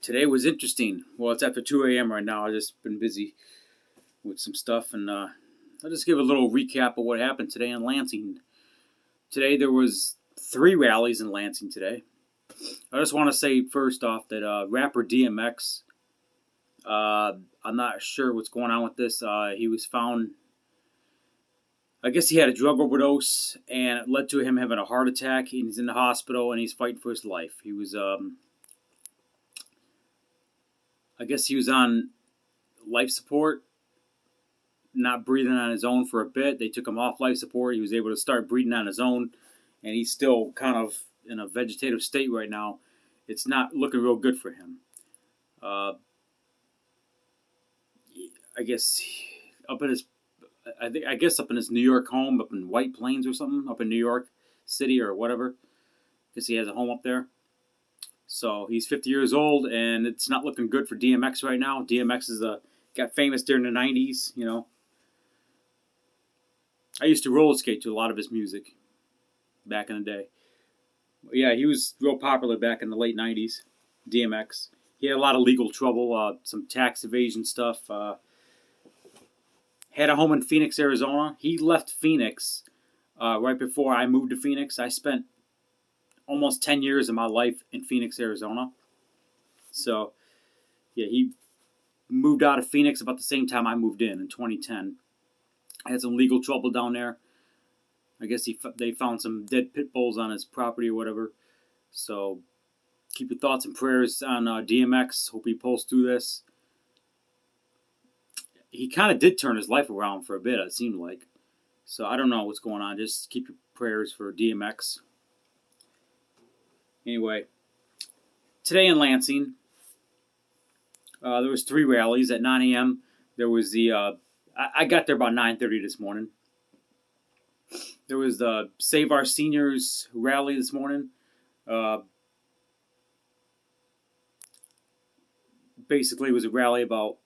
Today was interesting. Well, it's after 2 a.m. right now. I've just been busy with some stuff, and I'll just give a little recap of what happened today in Lansing. Today there was 3 rallies in Lansing today. I just want to say first off that rapper DMX, I'm not sure what's going on with this. He was found, I guess he had a drug overdose, and it led to him having a heart attack. He's in the hospital, and he's fighting for his life. He was, I guess he was on life support, not breathing on his own for a bit. They took him off life support. He was able to start breathing on his own, and he's still kind of in a vegetative state right now. It's not looking real good for him. Uh, I guess up in his, I guess up in his New York home, up in White Plains or something, up in New York City or whatever. Because he has a home up there. So he's 50 years old, and it's not looking good for DMX right now. DMX got famous during the 90s, you know. I used to roller skate to a lot of his music back in the day. Yeah, he was real popular back in the late 90s, DMX. He had a lot of legal trouble, some tax evasion stuff. Had a home in Phoenix, Arizona. He left Phoenix right before I moved to Phoenix. I spent almost 10 years of my life in Phoenix, Arizona. So, yeah, he moved out of Phoenix about the same time I moved in 2010. I had some legal trouble down there. I guess they found some dead pit bulls on his property or whatever. So keep your thoughts and prayers on DMX. Hope he pulls through this. He kind of did turn his life around for a bit, it seemed like. So I don't know what's going on. Just keep your prayers for DMX. Anyway, today in Lansing, there was 3 rallies at 9 a.m. There was I got there about 9:30 this morning. There was the Save Our Seniors rally this morning. Basically, it was a rally about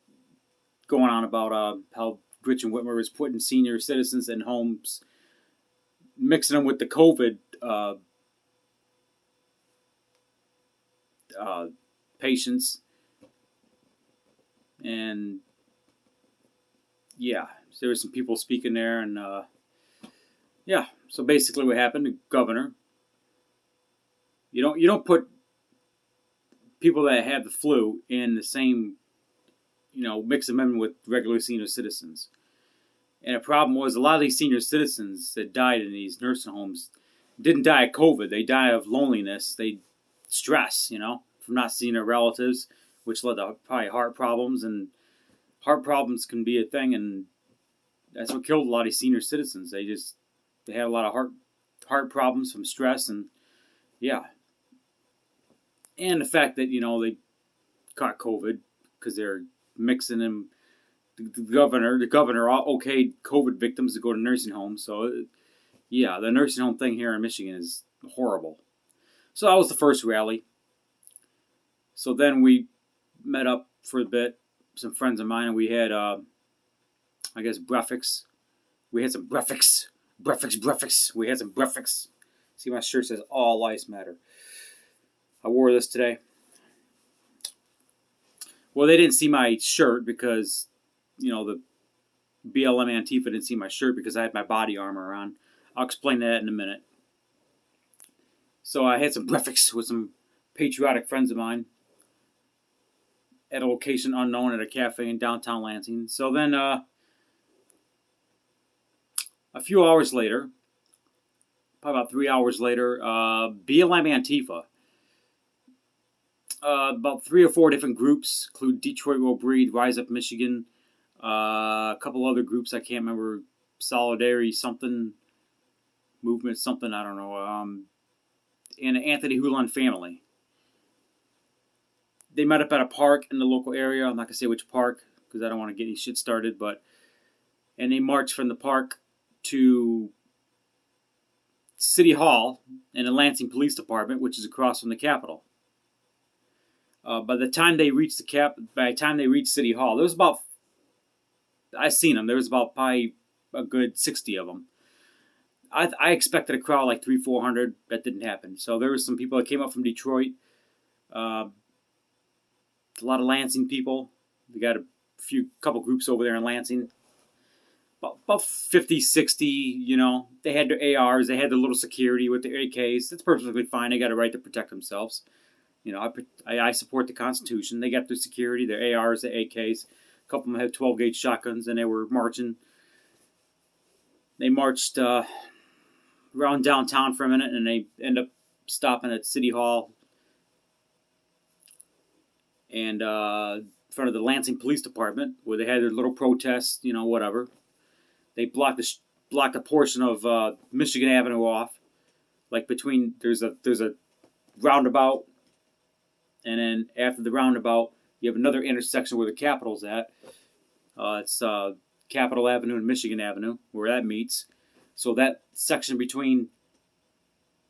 going on about how Gretchen Whitmer is putting senior citizens in homes, mixing them with the COVID patients, and yeah, so there were some people speaking there, and yeah. So basically, what happened? The governor, you don't put people that have the flu in the same, mix them in with regular senior citizens. And the problem was a lot of these senior citizens that died in these nursing homes didn't die of COVID. They died of loneliness. They stress, from not seeing their relatives, which led to probably heart problems. And heart problems can be a thing, and that's what killed a lot of senior citizens. They had a lot of heart problems from stress, and yeah, and the fact that they caught COVID because they're mixing them. The governor okayed COVID victims to go to nursing homes. So yeah, the nursing home thing here in Michigan is horrible. So that was the first rally. So then we met up for a bit, some friends of mine, and we had I guess breakfast. We had some breakfast. We had some breakfast. See, my shirt says all lives matter. I wore this today. Well, they didn't see my shirt because, the BLM Antifa didn't see my shirt because I had my body armor on. I'll explain that in a minute. So I had some breakfast with some patriotic friends of mine at a location unknown at a cafe in downtown Lansing. So then a few hours later, probably about 3 hours later, BLM Antifa, about 3 or 4 different groups, include Detroit Will Breathe, Rise Up Michigan, a couple other groups I can't remember, Solidarity something, Movement something, I don't know, and Anthony Hulon family. They met up at a park in the local area. I'm not going to say which park because I don't want to get any shit started, and they marched from the park to City Hall and the Lansing Police Department, which is across from the Capitol. By the time they reached City Hall, there was about, I seen them. There was about probably a good 60 of them. I expected a crowd like 300-400. That didn't happen. So there was some people that came up from Detroit. a lot of Lansing people. We got a couple groups over there in Lansing. About 50, 60, you know. They had their ARs. They had their little security with their AKs. That's perfectly fine. They got a right to protect themselves. You know, I support the Constitution. They got their security, their ARs, their AKs. A couple of them had 12-gauge shotguns, and they were marching. They marched around downtown for a minute, and they end up stopping at City Hall and in front of the Lansing Police Department, where they had their little protests, you know, whatever. They blocked a portion of Michigan Avenue off, like between there's a roundabout, and then after the roundabout, you have another intersection where the Capitol's at. It's Capitol Avenue and Michigan Avenue, where that meets. So that section between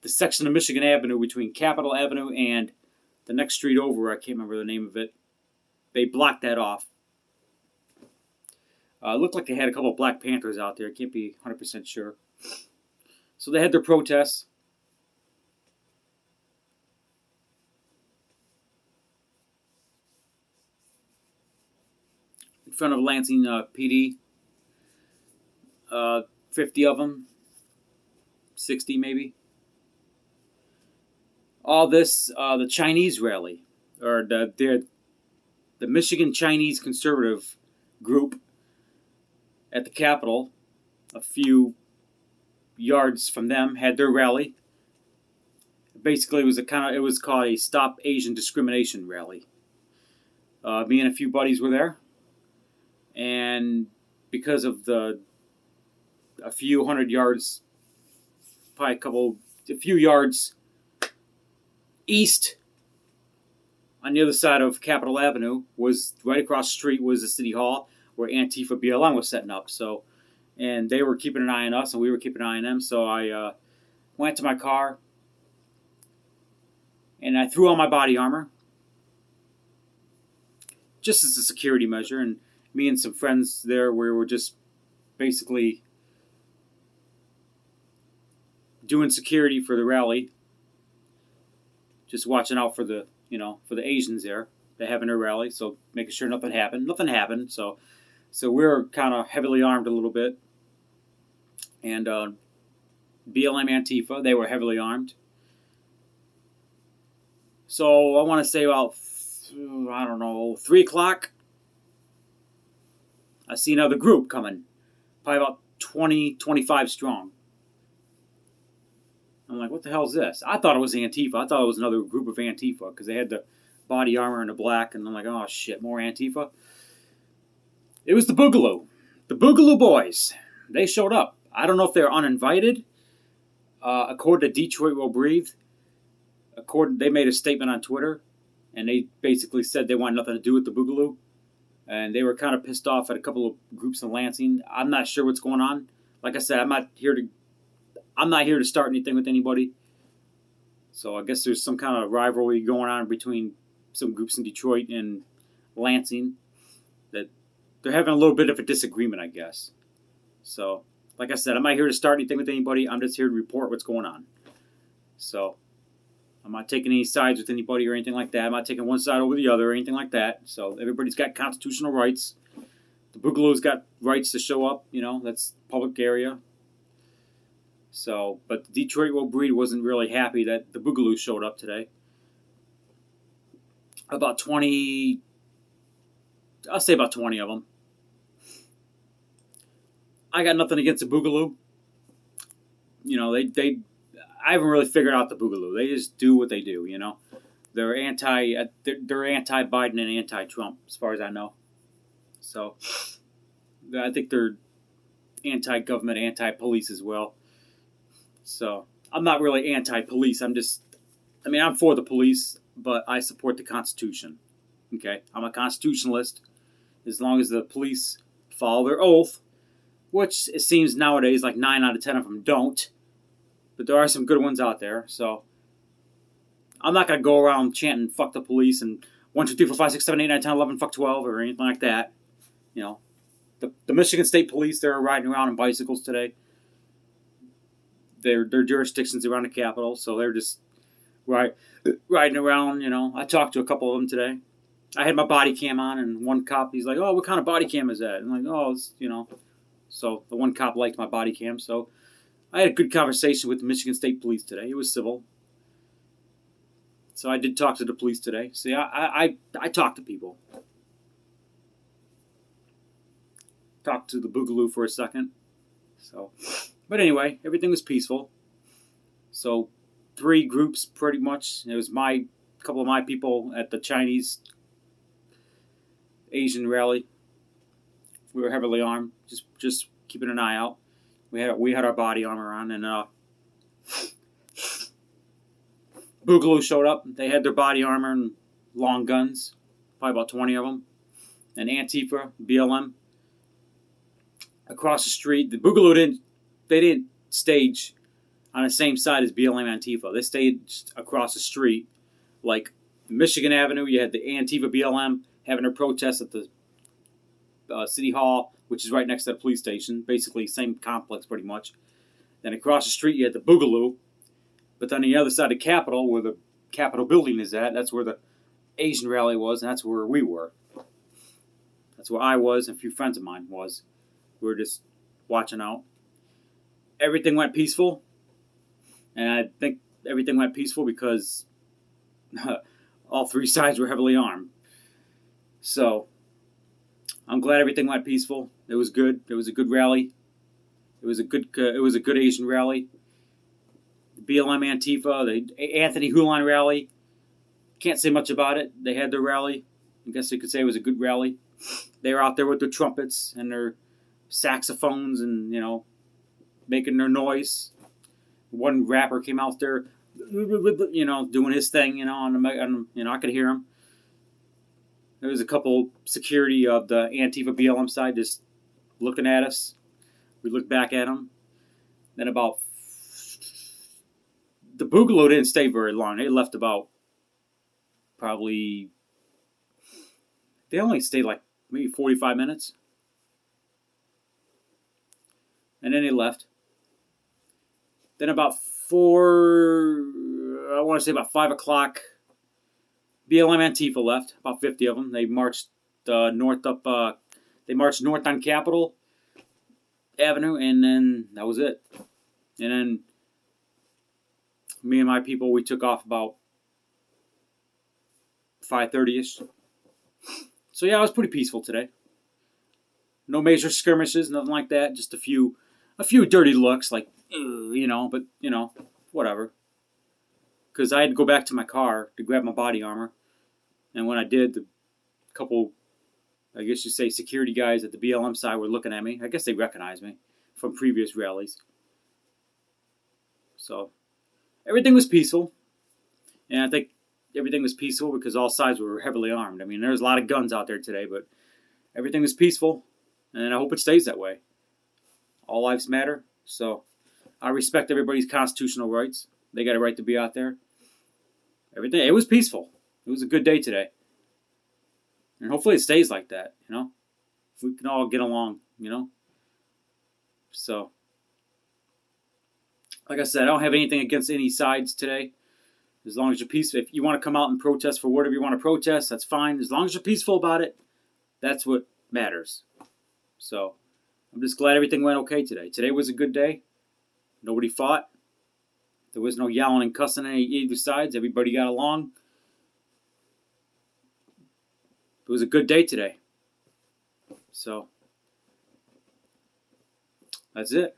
the section of Michigan Avenue between Capitol Avenue and the next street over, I can't remember the name of it, they blocked that off. It looked like they had a couple of Black Panthers out there. I can't be 100% sure. So they had their protests. In front of Lansing PD. 50 of them. 60 maybe. All this, the Chinese rally, or the Michigan Chinese conservative group at the Capitol, a few yards from them, had their rally. Basically, it was called a Stop Asian Discrimination rally. Me and a few buddies were there, and because of a few hundred yards, probably a few yards east, on the other side of Capitol Avenue, was right across the street was the City Hall, where Antifa BLM was setting up. So, and they were keeping an eye on us, and we were keeping an eye on them. So I went to my car, and I threw on my body armor, just as a security measure. And me and some friends there, we were just basically doing security for the rally, just watching out for the Asians there. They're having their rally, so making sure nothing happened. Nothing happened, so we were kind of heavily armed a little bit. And BLM Antifa, they were heavily armed. So I want to say about, 3 o'clock, I see another group coming, probably about 20, 25 strong. I'm like, what the hell is this? I thought it was Antifa. I thought it was another group of Antifa, because they had the body armor and the black, and I'm like, oh shit, more Antifa? It was the Boogaloo. The Boogaloo Boys. They showed up. I don't know if they're uninvited. According to Detroit Will Breathe, they made a statement on Twitter, and they basically said they want nothing to do with the Boogaloo. And they were kind of pissed off at a couple of groups in Lansing. I'm not sure what's going on. Like I said, I'm not here to start anything with anybody. So I guess there's some kind of rivalry going on between some groups in Detroit and Lansing, that they're having a little bit of a disagreement, I guess. So, like I said, I'm not here to start anything with anybody. I'm just here to report what's going on. So, I'm not taking any sides with anybody or anything like that. I'm not taking one side over the other or anything like that. So, everybody's got constitutional rights. The Boogaloo's got rights to show up. You know, that's public area. So, but the Detroit Will Breed wasn't really happy that the Boogaloo showed up today. About 20, I'll say about 20 of them. I got nothing against the Boogaloo. You know, I haven't really figured out the Boogaloo. They just do what they do, you know. They're anti-Biden and anti-Trump, as far as I know. So, I think they're anti-government, anti-police as well. So, I'm not really anti-police. I'm for the police, but I support the Constitution. Okay? I'm a constitutionalist. As long as the police follow their oath, which it seems nowadays like 9 out of 10 of them don't. But there are some good ones out there. So, I'm not going to go around chanting, fuck the police, and 1, 2, 3, 4, 5, 6, 7, 8, 9, 10, 11, fuck 12, or anything like that. You know, the Michigan State Police, they're riding around on bicycles today. Their jurisdictions around the Capitol, so they're just riding around, you know. I talked to a couple of them today. I had my body cam on, and one cop, he's like, "Oh, what kind of body cam is that?" And I'm like, "Oh, it's, So the one cop liked my body cam, so I had a good conversation with the Michigan State Police today. It was civil. So I did talk to the police today. See, I talk to people. Talked to the Boogaloo for a second. So, but anyway, everything was peaceful. So 3 groups pretty much. It was a couple of my people at the Chinese Asian rally. We were heavily armed, just keeping an eye out. We had our body armor on, and Boogaloo showed up. They had their body armor and long guns, probably about 20 of them. And Antifa, BLM, across the street. The Boogaloo didn't stage on the same side as BLM Antifa. They staged across the street, like Michigan Avenue. You had the Antifa BLM having their protest at the City Hall, which is right next to the police station. Basically, same complex pretty much. Then across the street, you had the Boogaloo. But then on the other side of the Capitol, where the Capitol building is at, that's where the Asian rally was, and that's where we were. That's where I was, and a few friends of mine was. We were just watching out. Everything went peaceful, and I think everything went peaceful because all 3 sides were heavily armed. So I'm glad everything went peaceful. It was good. It was a good rally. It was a good Asian rally. BLM Antifa, the Anthony Hulon Rally. Can't say much about it. They had their rally. I guess you could say it was a good rally. They were out there with their trumpets and their saxophones and, making their noise. One rapper came out there, doing his thing, I could hear him. There was a couple security of the Antifa BLM side just looking at us. We looked back at them. Then the Boogaloo didn't stay very long. They left about they only stayed like maybe 45 minutes. And then they left. Then about 5 o'clock, BLM Antifa left. About 50 of them. They marched north on Capitol Avenue, and then that was it. And then me and my people, we took off about 5:30ish. So yeah, it was pretty peaceful today. No major skirmishes, nothing like that. Just a few dirty looks, like but whatever. Because I had to go back to my car to grab my body armor, and when I did, the couple, I guess you say, security guys at the BLM side were looking at me. I guess they recognized me from previous rallies. So everything was peaceful, and I think everything was peaceful because all sides were heavily armed. I mean, there's a lot of guns out there today, but everything was peaceful, and I hope it stays that way. All lives matter, so I respect everybody's constitutional rights. They got a right to be out there. It was peaceful. It was a good day today, and hopefully it stays like that. If we can all get along. So, like I said, I don't have anything against any sides today. As long as you're peaceful. If you want to come out and protest for whatever you want to protest, that's fine. As long as you're peaceful about it, that's what matters. So I'm just glad everything went okay today. Today was a good day. Nobody fought. There was no yelling and cussing on either sides. Everybody got along. It was a good day today. So that's it.